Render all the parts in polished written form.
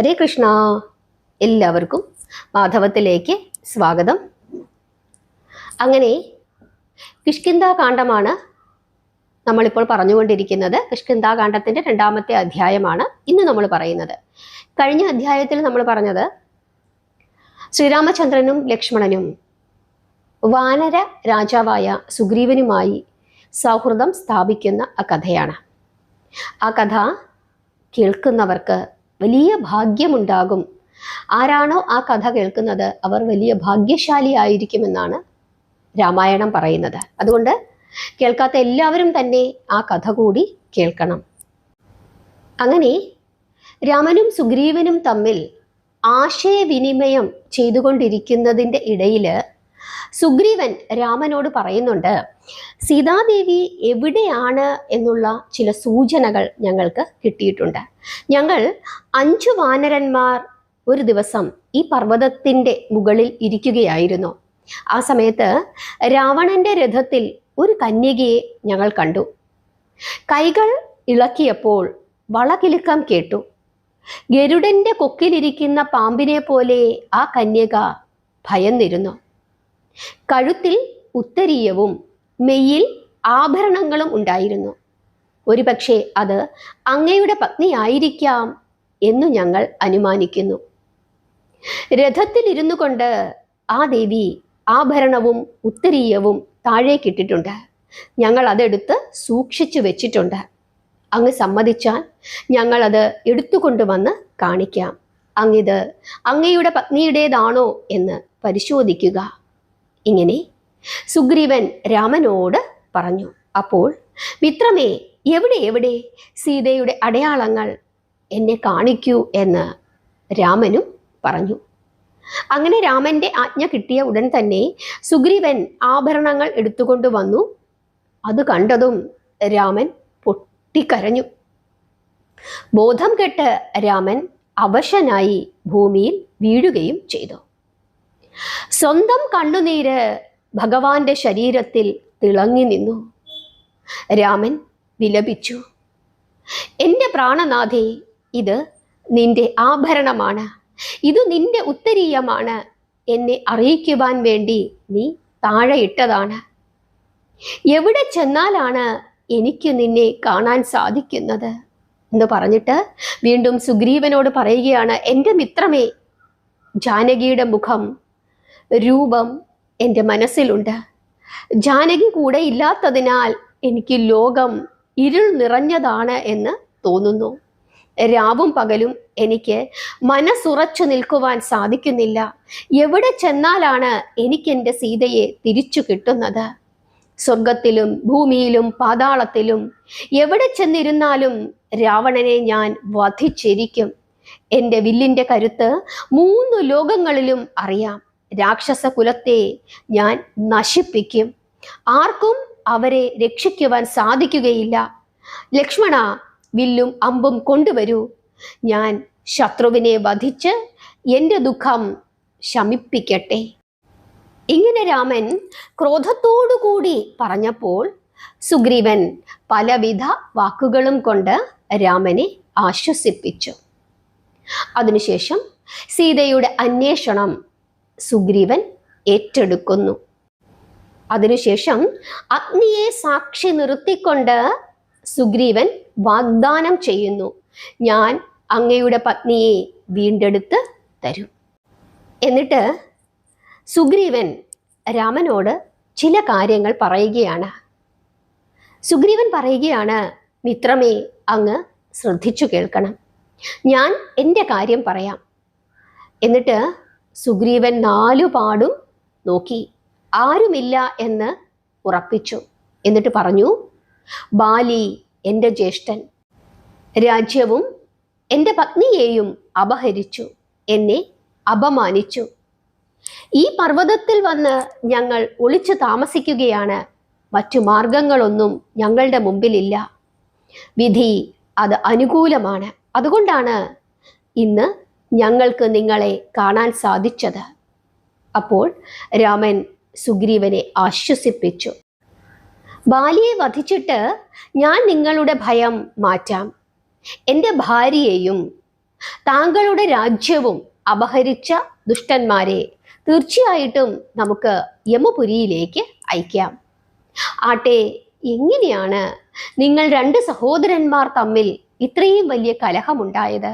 ഹരേ കൃഷ്ണ. എല്ലാവർക്കും മാധവത്തിലേക്ക് സ്വാഗതം. അങ്ങനെ കിഷ്കിന്ധാകാന്ഡമാണ് നമ്മളിപ്പോൾ പറഞ്ഞുകൊണ്ടിരിക്കുന്നത്. കിഷ്കിന്ധാകാന്ഡത്തിൻ്റെ 2ാമത്തെ അധ്യായമാണ് ഇന്ന് നമ്മൾ പറയുന്നത്. കഴിഞ്ഞ അധ്യായത്തിൽ നമ്മൾ പറഞ്ഞത് ശ്രീരാമചന്ദ്രനും ലക്ഷ്മണനും വാനര രാജാവായ സുഗ്രീവനുമായി സൗഹൃദം സ്ഥാപിക്കുന്ന ആ കഥയാണ്. ആ കഥ കേൾക്കുന്നവർക്ക് വലിയ ഭാഗ്യമുണ്ടാകും. ആരാണോ ആ കഥ കേൾക്കുന്നത് അവർ വലിയ ഭാഗ്യശാലിയായിരിക്കുമെന്നാണ് രാമായണം പറയുന്നത്. അതുകൊണ്ട് കേൾക്കാത്ത എല്ലാവരും തന്നെ ആ കഥ കൂടി കേൾക്കണം. അങ്ങനെ രാമനും സുഗ്രീവനും തമ്മിൽ ആശയവിനിമയം ചെയ്തുകൊണ്ടിരിക്കുന്നതിൻ്റെ ഇടയിൽ സുഗ്രീവൻ രാമനോട് പറയുന്നുണ്ട്, സീതാദേവി എവിടെയാണ് എന്നുള്ള ചില സൂചനകൾ ഞങ്ങൾക്ക് കിട്ടിയിട്ടുണ്ട്. ഞങ്ങൾ 5 വാനരന്മാർ ഒരു ദിവസം ഈ പർവ്വതത്തിൻ്റെ മുകളിൽ ഇരിക്കുകയായിരുന്നു. ആ സമയത്ത് രാവണന്റെ രഥത്തിൽ ഒരു കന്യകയെ ഞങ്ങൾ കണ്ടു. കൈകൾ ഇളക്കിയപ്പോൾ വളകിലുക്കം കേട്ടു. ഗരുഡന്റെ കൊക്കിലിരിക്കുന്ന പാമ്പിനെ പോലെ ആ കന്യക ഭയന്നിരുന്നു. കഴുത്തിൽ ഉത്തരീയവും മെയ്യിൽ ആഭരണങ്ങളും ഉണ്ടായിരുന്നു. ഒരുപക്ഷെ അത് അങ്ങയുടെ പത്നിയായിരിക്കാം എന്നു ഞങ്ങൾ അനുമാനിക്കുന്നു. രഥത്തിൽ ഇരുന്നു കൊണ്ട് ആ ദേവി ആഭരണവും ഉത്തരീയവും താഴേക്കിട്ടിട്ടുണ്ട്. ഞങ്ങൾ അതെടുത്ത് സൂക്ഷിച്ചു വെച്ചിട്ടുണ്ട്. അങ്ങ് സമ്മതിച്ചാൽ ഞങ്ങളത് എടുത്തുകൊണ്ടുവന്ന് കാണിക്കാം. അങ്ങിത് അങ്ങയുടെ പത്നിയുടേതാണോ എന്ന് പരിശോധിക്കുക. ഇങ്ങനെ സുഗ്രീവൻ രാമനോട് പറഞ്ഞു. അപ്പോൾ മിത്രമേ, എവിടെ സീതയുടെ അടയാളങ്ങൾ എന്നെ കാണിക്കൂ എന്ന് രാമനും പറഞ്ഞു. അങ്ങനെ രാമന്റെ ആജ്ഞ കിട്ടിയ ഉടൻ തന്നെ സുഗ്രീവൻ ആഭരണങ്ങൾ എടുത്തുകൊണ്ട് വന്നു. അത് കണ്ടതും രാമൻ പൊട്ടിക്കരഞ്ഞു. ബോധം കെട്ട് രാമൻ അവശനായി ഭൂമിയിൽ വീഴുകയും ചെയ്തു. സ്വന്തം കണ്ണുനീര് ഭഗവാന്റെ ശരീരത്തിൽ തിളങ്ങി നിന്നു. രാമൻ വിലപിച്ചു, എൻ്റെ പ്രാണനാഥേ, ഇത് നിന്റെ ആഭരണമാണ്, ഇത് നിന്റെ ഉത്തരീയമാണ്. എന്നെ അറിയിക്കുവാൻ വേണ്ടി നീ താഴെ ഇട്ടതാണ്. എവിടെ ചെന്നാലാണ് എനിക്ക് നിന്നെ കാണാൻ സാധിക്കുന്നത് എന്ന് പറഞ്ഞിട്ട് വീണ്ടും സുഗ്രീവനോട് പറയുകയാണ്, എൻ്റെ മിത്രമേ, ജാനകിയുടെ മുഖം രൂപം എൻ്റെ മനസ്സിലുണ്ട്. ജാനകി കൂടെ ഇല്ലാത്തതിനാൽ എനിക്ക് ലോകം ഇരുൾ നിറഞ്ഞതാണ് എന്ന് തോന്നുന്നു. രാവും പകലും എനിക്ക് മനസ്സുറച്ചു നിൽക്കുവാൻ സാധിക്കുന്നില്ല. എവിടെ ചെന്നാലാണ് എനിക്ക് എൻ്റെ സീതയെ തിരിച്ചു കിട്ടുന്നത്? സ്വർഗത്തിലും ഭൂമിയിലും പാതാളത്തിലും എവിടെ ചെന്നിരുന്നാലും രാവണനെ ഞാൻ വധിച്ചിരിക്കും. എൻ്റെ വില്ലിൻ്റെ കരുത്ത് 3 ലോകങ്ങളിലും അറിയാം. രാക്ഷസ കുലത്തെ ഞാൻ നശിപ്പിക്കും. ആർക്കും അവരെ രക്ഷിക്കുവാൻ സാധിക്കുകയില്ല. ലക്ഷ്മണ, വില്ലും അമ്പും കൊണ്ടുവരൂ. ഞാൻ ശത്രുവിനെ വധിച്ച് എൻ്റെ ദുഃഖം ശമിപ്പിക്കട്ടെ. ഇങ്ങനെ രാമൻ ക്രോധത്തോടുകൂടി പറഞ്ഞപ്പോൾ സുഗ്രീവൻ പലവിധ വാക്കുകളും കൊണ്ട് രാമനെ ആശ്വസിപ്പിച്ചു. അതിനുശേഷം സീതയുടെ അന്വേഷണം സുഗ്രീവൻ ഏറ്റെടുക്കുന്നു. അതിനുശേഷം അഗ്നിയെ സാക്ഷി നിർത്തിക്കൊണ്ട് സുഗ്രീവൻ വാഗ്ദാനം ചെയ്യുന്നു, ഞാൻ അങ്ങയുടെ പത്നിയെ വീണ്ടെടുത്ത് തരും. എന്നിട്ട് സുഗ്രീവൻ രാമനോട് ചില കാര്യങ്ങൾ പറയുകയാണ്. സുഗ്രീവൻ പറയുകയാണ്, മിത്രമേ, അങ്ങ് ശ്രദ്ധിച്ചു കേൾക്കണം. ഞാൻ എൻ്റെ കാര്യം പറയാം. എന്നിട്ട് സുഗ്രീവൻ 4 പാടും നോക്കി. ആരുമില്ല എന്ന് ഉറപ്പിച്ചു. എന്നിട്ട് പറഞ്ഞു, ബാലി എൻ്റെ ജ്യേഷ്ഠൻ രാജ്യവും എൻ്റെ പത്നിയെയും അപഹരിച്ചു, എന്നെ അപമാനിച്ചു. ഈ പർവ്വതത്തിൽ വന്ന് ഞങ്ങൾ ഒളിച്ചു താമസിക്കുകയാണ്. മറ്റു മാർഗങ്ങളൊന്നും ഞങ്ങളുടെ മുമ്പിലില്ല. വിധി അത് അനുകൂലമാണ്. അതുകൊണ്ടാണ് ഇന്ന് ഞങ്ങൾക്ക് നിങ്ങളെ കാണാൻ സാധിച്ചത്. അപ്പോൾ രാമൻ സുഗ്രീവനെ ആശ്വസിപ്പിച്ചു. ബാലിയെ വധിച്ചിട്ട് ഞാൻ നിങ്ങളുടെ ഭയം മാറ്റാം. എൻ്റെ ഭാര്യയെയും താങ്കളുടെ രാജ്യവും അപഹരിച്ച ദുഷ്ടന്മാരെ തീർച്ചയായിട്ടും നമുക്ക് യമപുരിയിലേക്ക് അയക്കാം. ആട്ടെ, എങ്ങനെയാണ് നിങ്ങൾ രണ്ട് സഹോദരന്മാർ തമ്മിൽ ഇത്രയും വലിയ കലഹമുണ്ടായത്?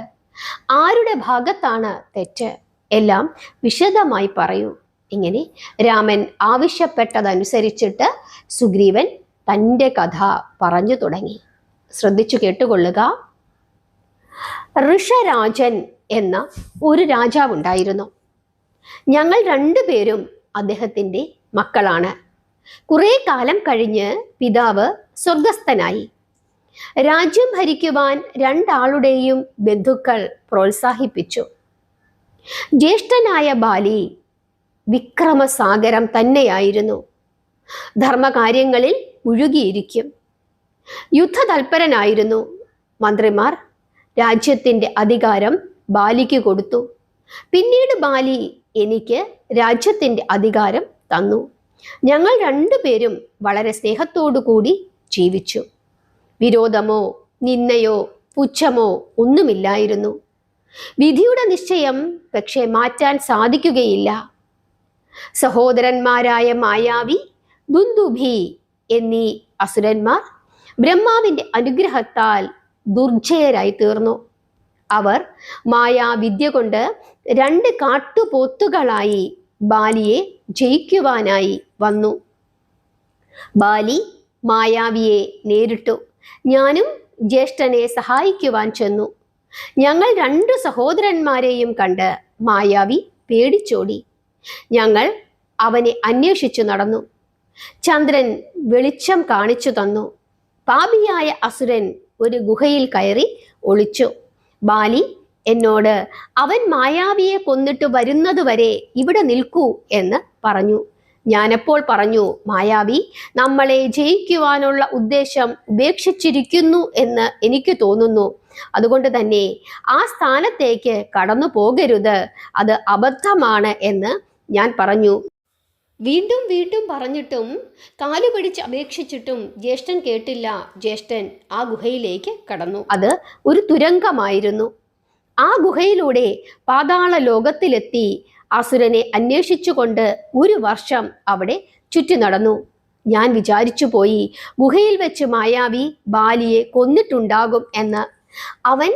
ആരുടെ ഭാഗത്താണ് തെറ്റ്? എല്ലാം വിശദമായി പറയൂ. ഇങ്ങനെ രാമൻ ആവശ്യപ്പെട്ടതനുസരിച്ചിട്ട് സുഗ്രീവൻ തൻ്റെ കഥ പറഞ്ഞു തുടങ്ങി. ശ്രദ്ധിച്ചു കേട്ടുകൊള്ളുക. ഋഷരാജൻ എന്ന ഒരു രാജാവുണ്ടായിരുന്നു. ഞങ്ങൾ രണ്ടുപേരും അദ്ദേഹത്തിൻ്റെ മക്കളാണ്. കുറെ കാലം കഴിഞ്ഞ് പിതാവ് സ്വർഗസ്ഥനായി. രാജ്യം ഭരിക്കുവാൻ രണ്ടാളുടെയും ബന്ധുക്കൾ പ്രോത്സാഹിപ്പിച്ചു. ജ്യേഷ്ഠനായ ബാലി വിക്രമസാഗരം തന്നെയായിരുന്നു. ധർമ്മകാര്യങ്ങളിൽ മുഴുകിയിരിക്കും. യുദ്ധതൽപരനായിരുന്നു. മന്ത്രിമാർ രാജ്യത്തിൻ്റെ അധികാരം ബാലിക്ക് കൊടുത്തു. പിന്നീട് ബാലി എനിക്ക് രാജ്യത്തിൻ്റെ അധികാരം തന്നു. ഞങ്ങൾ രണ്ടുപേരും വളരെ സ്നേഹത്തോടു കൂടി ജീവിച്ചു. വിരോധമോ നിന്ദയോ പുച്ഛമോ ഒന്നുമില്ലായിരുന്നു. വിധിയുടെ നിശ്ചയം പക്ഷേ മാറ്റാൻ സാധിക്കുകയില്ല. സഹോദരന്മാരായ മായാവി, ദുന്ദുഭി എന്നീ അസുരന്മാർ ബ്രഹ്മാവിൻ്റെ അനുഗ്രഹത്താൽ ദുർജയരായി തീർന്നു. അവർ മായാവിദ്യ കൊണ്ട് രണ്ട് കാട്ടുപോത്തുകളായി ബാലിയെ ജയിക്കുവാനായി വന്നു. ബാലി മായാവിയെ നേരിട്ടു. ഞാനും ജ്യേഷ്ഠനെ സഹായിക്കുവാൻ ചെന്നു. ഞങ്ങൾ രണ്ടു സഹോദരന്മാരെയും കണ്ട് മായാവി പേടിച്ചോടി. ഞങ്ങൾ അവനെ അന്വേഷിച്ചു നടന്നു. ചന്ദ്രൻ വെളിച്ചം കാണിച്ചു തന്നു. പാപിയായ അസുരൻ ഒരു ഗുഹയിൽ കയറി ഒളിച്ചു. ബാലി എന്നോട് അവൻ മായാവിയെ കൊന്നിട്ട് വരുന്നതുവരെ ഇവിടെ നിൽക്കൂ എന്ന് പറഞ്ഞു. ഞാനപ്പോൾ പറഞ്ഞു, മായാവി നമ്മളെ ജയിക്കുവാനുള്ള ഉദ്ദേശം ഉപേക്ഷിച്ചിരിക്കുന്നു എന്ന് എനിക്ക് തോന്നുന്നു. അതുകൊണ്ട് തന്നെ ആ സ്ഥാനത്തേക്ക് കടന്നു പോകരുത്, അത് അബദ്ധമാണ് എന്ന് ഞാൻ പറഞ്ഞു. വീണ്ടും വീണ്ടും പറഞ്ഞിട്ടും കാലു പിടിച്ച് അപേക്ഷിച്ചിട്ടും ജ്യേഷ്ഠൻ കേട്ടില്ല. ജ്യേഷ്ഠൻ ആ ഗുഹയിലേക്ക് കടന്നു. അത് ഒരു തുരങ്കമായിരുന്നു. ആ ഗുഹയിലൂടെ പാതാള ലോകത്തിലെത്തി അസുരനെ അന്വേഷിച്ചുകൊണ്ട് 1 വർഷം അവിടെ ചുറ്റി നടന്നു. ഞാൻ വിചാരിച്ചു പോയി, ഗുഹയിൽ വെച്ച് മായാവി ബാലിയെ കൊന്നിട്ടുണ്ടാകും എന്ന്. അവൻ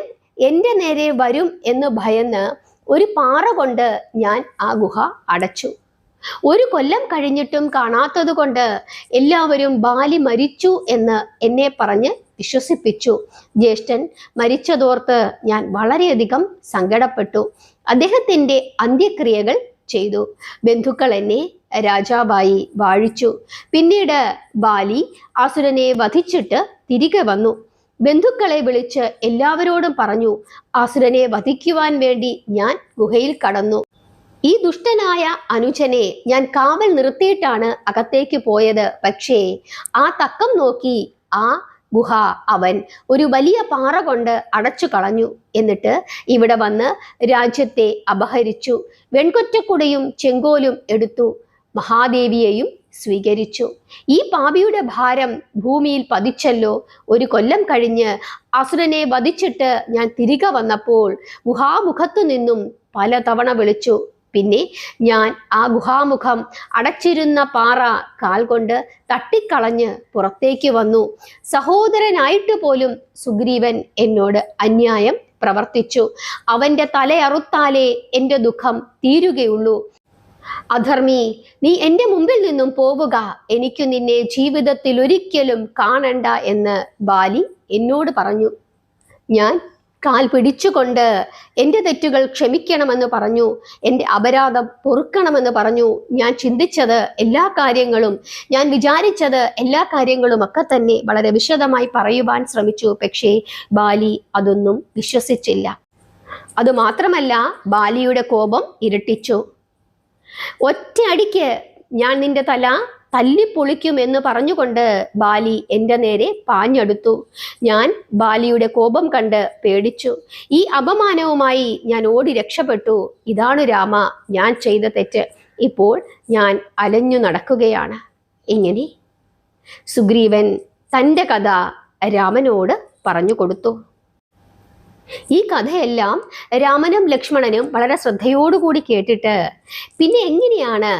എൻ്റെ നേരെ വരും എന്ന് ഭയന്ന് ഒരു പാറ കൊണ്ട് ഞാൻ ആ ഗുഹ അടച്ചു. 1 കൊല്ലം കഴിഞ്ഞിട്ടും കാണാത്തത് കൊണ്ട് എല്ലാവരും ബാലി മരിച്ചു എന്ന് എന്നെ പറഞ്ഞ് വിശ്വസിപ്പിച്ചു. ജ്യേഷ്ഠൻ മരിച്ചതോർത്ത് ഞാൻ വളരെയധികം സങ്കടപ്പെട്ടു. അദ്ദേഹത്തിൻ്റെ അന്ത്യക്രിയകൾ ചെയ്തു. ബന്ധുക്കൾ എന്നെ രാജാവായി വാഴിച്ചു. പിന്നീട് ബാലി അസുരനെ വധിച്ചിട്ട് തിരികെ വന്നു. ബന്ധുക്കളെ വിളിച്ച് എല്ലാവരോടും പറഞ്ഞു, അസുരനെ വധിക്കുവാൻ വേണ്ടി ഞാൻ ഗുഹയിൽ കടന്നു. ഈ ദുഷ്ടനായ അനുജനെ ഞാൻ കാവൽ നിർത്തിയിട്ടാണ് അകത്തേക്ക് പോയത്. പക്ഷേ ആ തക്കം നോക്കി ആ ഗുഹ അവൻ ഒരു വലിയ പാറ കൊണ്ട് അടച്ചു കളഞ്ഞു. എന്നിട്ട് ഇവിടെ വന്ന് രാജ്യത്തെ അപഹരിച്ചു. വെൺകൊറ്റക്കുടയും ചെങ്കോലും എടുത്തു. മഹാദേവിയെയും സ്വീകരിച്ചു. ഈ പാപിയുടെ ഭാരം ഭൂമിയിൽ പതിച്ചല്ലോ. 1 കൊല്ലം കഴിഞ്ഞ് അസുരനെ വധിച്ചിട്ട് ഞാൻ തിരികെ വന്നപ്പോൾ ഗുഹാമുഖത്തു നിന്നും പലതവണ വിളിച്ചു. പിന്നെ ഞാൻ ആ ഗുഹാമുഖം അടച്ചിരുന്ന പാറ കാൽ കൊണ്ട് തട്ടിക്കളഞ്ഞ് പുറത്തേക്ക് വന്നു. സഹോദരനായിട്ട് പോലും സുഗ്രീവൻ എന്നോട് അന്യായം പ്രവർത്തിച്ചു. അവൻ്റെ തലയറുത്താലേ എൻ്റെ ദുഃഖം തീരുകയുള്ളൂ. അധർമ്മി, നീ എൻ്റെ മുമ്പിൽ നിന്നും പോവുക. എനിക്ക് നിന്നെ ജീവിതത്തിൽ ഒരിക്കലും കാണണ്ട എന്ന് ബാലി എന്നോട് പറഞ്ഞു. ഞാൻ കാൽ പിടിച്ചുകൊണ്ട് എൻ്റെ തെറ്റുകൾ ക്ഷമിക്കണമെന്ന് പറഞ്ഞു. എൻ്റെ അപരാധം പൊറുക്കണമെന്ന് പറഞ്ഞു. ഞാൻ ചിന്തിച്ചത് എല്ലാ കാര്യങ്ങളും, ഞാൻ വിചാരിച്ചത് എല്ലാ കാര്യങ്ങളും ഒക്കെ തന്നെ വളരെ വിശദമായി പറയുവാൻ ശ്രമിച്ചു. പക്ഷേ ബാലി അതൊന്നും വിശ്വസിച്ചില്ല. അതുമാത്രമല്ല, ബാലിയുടെ കോപം ഇരട്ടിച്ചു. ഒറ്റയടിക്ക് ഞാൻ നിന്റെ തല തല്ലിപ്പൊളിക്കുമെന്ന് പറഞ്ഞുകൊണ്ട് ബാലി എൻ്റെ നേരെ പാഞ്ഞെടുത്തു. ഞാൻ ബാലിയുടെ കോപം കണ്ട് പേടിച്ചു. ഈ അപമാനവുമായി ഞാൻ ഓടി രക്ഷപ്പെട്ടു. ഇതാണ് രാമ ഞാൻ ചെയ്ത തെറ്റ്. ഇപ്പോൾ ഞാൻ അലഞ്ഞു നടക്കുകയാണ്. ഇങ്ങനെ സുഗ്രീവൻ തൻ്റെ കഥ രാമനോട് പറഞ്ഞു കൊടുത്തു. ഈ കഥയെല്ലാം രാമനും ലക്ഷ്മണനും വളരെ ശ്രദ്ധയോടുകൂടി കേട്ടിട്ട് പിന്നെ എങ്ങനെയാണ്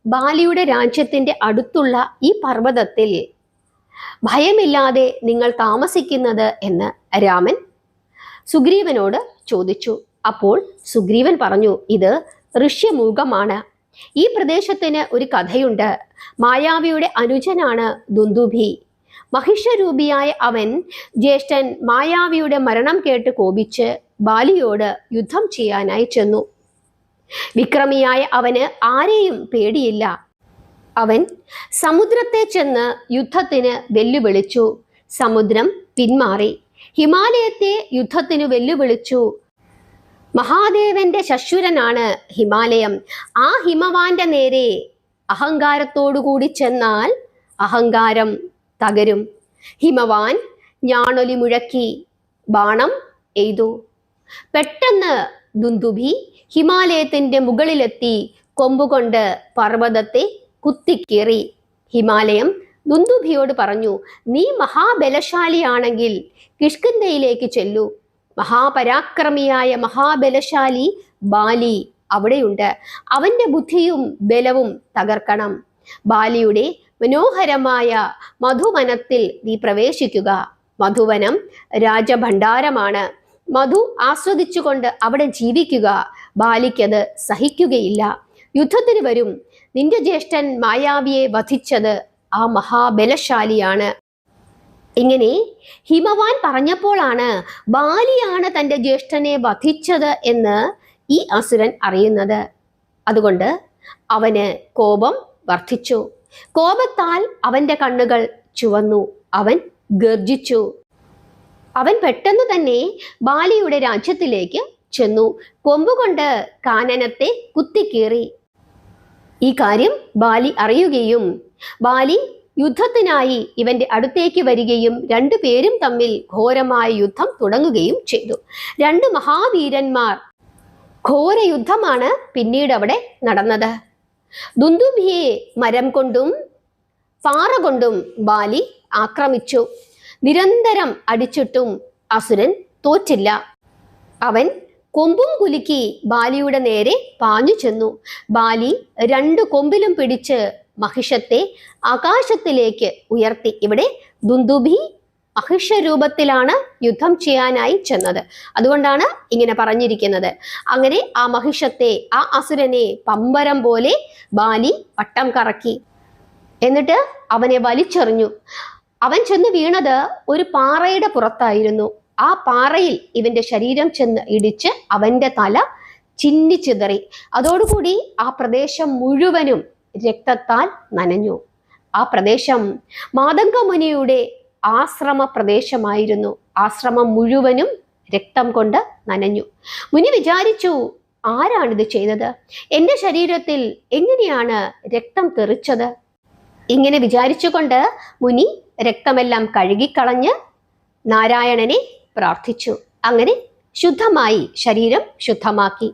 ബാലിയുടെ രാജ്യത്തിന്റെ അടുത്തുള്ള ഈ പർവ്വതത്തിൽ ഭയമില്ലാതെ നിങ്ങൾ താമസിക്കുന്നത് എന്ന് രാമൻ സുഗ്രീവനോട് ചോദിച്ചു. അപ്പോൾ സുഗ്രീവൻ പറഞ്ഞു, ഇത് ഋഷ്യമുഖമാണ്. ഈ പ്രദേശത്തിന് ഒരു കഥയുണ്ട്. മായാവിയുടെ അനുജനാണ് ദുന്ദുഭി. മഹിഷരൂപിയായ അവൻ ജ്യേഷ്ഠൻ മായാവിയുടെ മരണം കേട്ട് കോപിച്ച് ബാലിയോട് യുദ്ധം ചെയ്യാനായി ചെന്നു. വിക്രമിയായ അവന് ആരെയും പേടിയില്ല. അവൻ സമുദ്രത്തെ ചെന്ന് യുദ്ധത്തിന് വെല്ലുവിളിച്ചു. സമുദ്രം പിന്മാറി. ഹിമാലയത്തെ യുദ്ധത്തിന് വെല്ലുവിളിച്ചു. മഹാദേവന്റെ ശശുരനാണ് ഹിമാലയം. ആ ഹിമവാന്റെ നേരെ അഹങ്കാരത്തോടുകൂടി ചെന്നാൽ അഹങ്കാരം തകരും. ഹിമവാൻ ഞാണൊലി മുഴക്കി ബാണം എയ്തു. പെട്ടെന്ന് ദുന്ദുഭി ഹിമാലയത്തിന്റെ മുകളിലെത്തി കൊമ്പുകൊണ്ട് പർവ്വതത്തെ കുത്തിക്കീറി. ഹിമാലയം ദുന്ദുഭിയോട് പറഞ്ഞു, നീ മഹാബലശാലിയാണെങ്കിൽ കിഷ്കിന്ധയിലേക്ക് ചെല്ലൂ. മഹാപരാക്രമിയായ മഹാബലശാലി ബാലി അവിടെയുണ്ട്. അവന്റെ ബുദ്ധിയും ബലവും തകർക്കണം. ബാലിയുടെ മനോഹരമായ മധുവനത്തിൽ നീ പ്രവേശിക്കുക. മധുവനം രാജഭണ്ഡാരമാണ്. മധു ആസ്വദിച്ചുകൊണ്ട് അവിടെ ജീവിക്കുക. ബാലിക്കത് സഹിക്കുകയില്ല. യുദ്ധത്തിന് വരും. നിന്റെ ജ്യേഷ്ഠൻ മായാവിയെ വധിച്ചത് ആ മഹാബലശാലിയാണ്. ഇങ്ങനെ ഹിമവാൻ പറഞ്ഞപ്പോഴാണ് ബാലിയാണ് തൻ്റെ ജ്യേഷ്ഠനെ വധിച്ചത് എന്ന് ഈ അസുരൻ അറിയുന്നത്. അതുകൊണ്ട് അവന് കോപം വർദ്ധിച്ചു. കോപത്താൽ അവന്റെ കണ്ണുകൾ ചുവന്നു. അവൻ ഗർജിച്ചു. അവൻ പെട്ടെന്ന് തന്നെ ബാലിയുടെ രാജ്യത്തിലേക്ക് ചെന്നു. കൊമ്പുകൊണ്ട് കാനനത്തെ കുത്തിക്കീറി. ഈ കാര്യം ബാലി അറിയുകയും ബാലി യുദ്ധത്തിനായി ഇവന്റെ അടുത്തേക്ക് വരികയും രണ്ടുപേരും തമ്മിൽ ഘോരമായ യുദ്ധം തുടങ്ങുകയും ചെയ്തു. രണ്ട് മഹാവീരന്മാർ ഘോര യുദ്ധമാണ് പിന്നീട് അവിടെ നടന്നത്. ദുന്ദുഭിയെ മരം കൊണ്ടും പാറ കൊണ്ടും ബാലി ആക്രമിച്ചു. നിരന്തരം അടിച്ചിട്ടും അസുരൻ തോറ്റില്ല. അവൻ കൊമ്പും കുലുക്കി ബാലിയുടെ നേരെ പാഞ്ഞു ചെന്നു. ബാലി രണ്ടു കൊമ്പിലും പിടിച്ച് മഹിഷത്തെ ആകാശത്തിലേക്ക് ഉയർത്തി. ഇവിടെ ദുന്ദുഭി മഹിഷരൂപത്തിലാണ് യുദ്ധം ചെയ്യാനായി ചെന്നത്. അതുകൊണ്ടാണ് ഇങ്ങനെ പറഞ്ഞിരിക്കുന്നത്. അങ്ങനെ ആ മഹിഷത്തെ, ആ അസുരനെ പമ്പരം പോലെ ബാലി വട്ടം കറക്കി. എന്നിട്ട് അവനെ വലിച്ചെറിഞ്ഞു. അവൻ ചെന്ന് വീണത് ഒരു പാറയുടെ പുറത്തായിരുന്നു. ആ പാറയിൽ ഇവന്റെ ശരീരം ചെന്ന് ഇടിച്ച് അവന്റെ തല ചിന്നിച്ചിതറി. അതോടുകൂടി ആ പ്രദേശം മുഴുവനും രക്തത്താൽ നനഞ്ഞു. ആ പ്രദേശം മാതംഗമുനിയുടെ ആശ്രമ പ്രദേശമായിരുന്നു. ആശ്രമം മുഴുവനും രക്തം കൊണ്ട് നനഞ്ഞു. മുനി വിചാരിച്ചു, ആരാണിത് ചെയ്തത്? എൻ്റെ ശരീരത്തിൽ എങ്ങനെയാണ് രക്തം തെറിച്ചത്? ഇങ്ങനെ വിചാരിച്ചുകൊണ്ട് മുനി രക്തമെല്ലാം കഴുകിക്കളഞ്ഞ് നാരായണനെ പ്രാർത്ഥിച്ചു. അങ്ങനെ ശുദ്ധമായി, ശരീരം ശുദ്ധമാക്കി.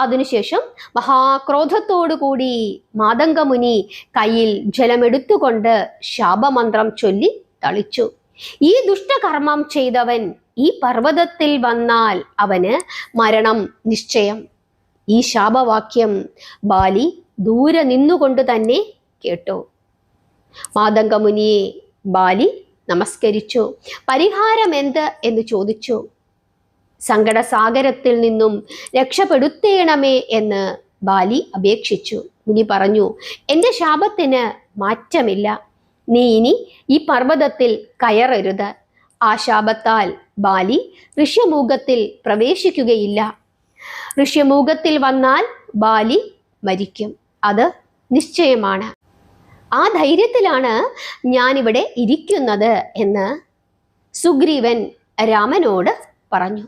അതിനുശേഷം മഹാക്രോധത്തോടുകൂടി മാതംഗമുനി കയ്യിൽ ജലമെടുത്തുകൊണ്ട് ശാപമന്ത്രം ചൊല്ലി തളിച്ചു. ഈ ദുഷ്ടകർമ്മം ചെയ്തവൻ ഈ പർവ്വതത്തിൽ വന്നാൽ അവന് മരണം നിശ്ചയം. ഈ ശാപവാക്യം ബാലി ദൂരെ നിന്നുകൊണ്ട് തന്നെ കേട്ടു. മാതംഗമുനിയെ ബാലി നമസ്കരിച്ചു. പരിഹാരം എന്ത് എന്ന് ചോദിച്ചു. സങ്കടസാഗരത്തിൽ നിന്നും രക്ഷപ്പെടുത്തേണമേ എന്ന് ബാലി അപേക്ഷിച്ചു. മുനി പറഞ്ഞു, എൻ്റെ ശാപത്തിന് മാറ്റമില്ല. നീ ഇനി ഈ പർവ്വതത്തിൽ കയറരുത്. ആ ശാപത്താൽ ബാലി ഋഷ്യമൂകത്തിൽ പ്രവേശിക്കുകയില്ല. ഋഷ്യമൂകത്തിൽ വന്നാൽ ബാലി മരിക്കും. അത് നിശ്ചയമാണ്. ആ ധൈര്യത്തിലാണ് ഞാനിവിടെ ഇരിക്കുന്നത് എന്ന് സുഗ്രീവൻ രാമനോട് പറഞ്ഞു.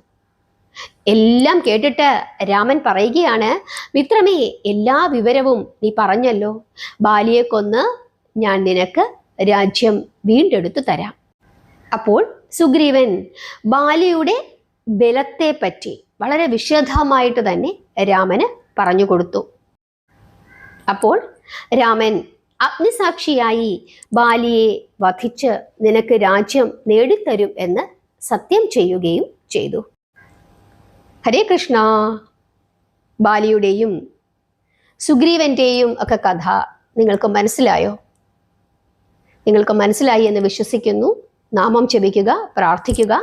എല്ലാം കേട്ടിട്ട് രാമൻ പറയുകയാണ്, മിത്രമേ, എല്ലാ വിവരവും നീ പറഞ്ഞല്ലോ. ബാലിയെ കൊന്ന് ഞാൻ നിനക്ക് രാജ്യം വീണ്ടെടുത്തു തരാം. അപ്പോൾ സുഗ്രീവൻ ബാലിയുടെ ബലത്തെ പറ്റി വളരെ വിശദമായിട്ട് തന്നെ രാമന് പറഞ്ഞു കൊടുത്തു. അപ്പോൾ രാമൻ അഗ്നിസാക്ഷിയായി ബാലിയെ വധിച്ച് നിനക്ക് രാജ്യം നേടിത്തരും എന്ന് സത്യം ചെയ്യുകയും ചെയ്തു. ഹരേ കൃഷ്ണ. ബാലിയുടെയും സുഗ്രീവന്റെയും ഒക്കെ കഥ നിങ്ങൾക്ക് മനസ്സിലായോ? നിങ്ങൾക്ക് മനസ്സിലായി എന്ന് വിശ്വസിക്കുന്നു. നാമം ജപിക്കുക, പ്രാർത്ഥിക്കുക,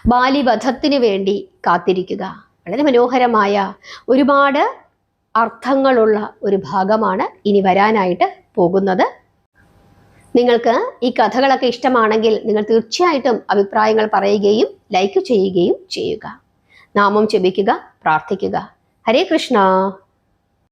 ബാലിവധത്തിന് വേണ്ടി കാത്തിരിക്കുക. വളരെ മനോഹരമായ ഒരുപാട് അർത്ഥങ്ങളുള്ള ഒരു ഭാഗമാണ് ഇനി വരാനായിട്ട് പോകുന്നത്. നിങ്ങൾക്ക് ഈ കഥകളൊക്കെ ഇഷ്ടമാണെങ്കിൽ നിങ്ങൾ തീർച്ചയായിട്ടും അഭിപ്രായങ്ങൾ പറയുകയും ലൈക്ക് ചെയ്യുകയും ചെയ്യുക. നാമം ജപിക്കുക, പ്രാർത്ഥിക്കുക. ഹരേ കൃഷ്ണ.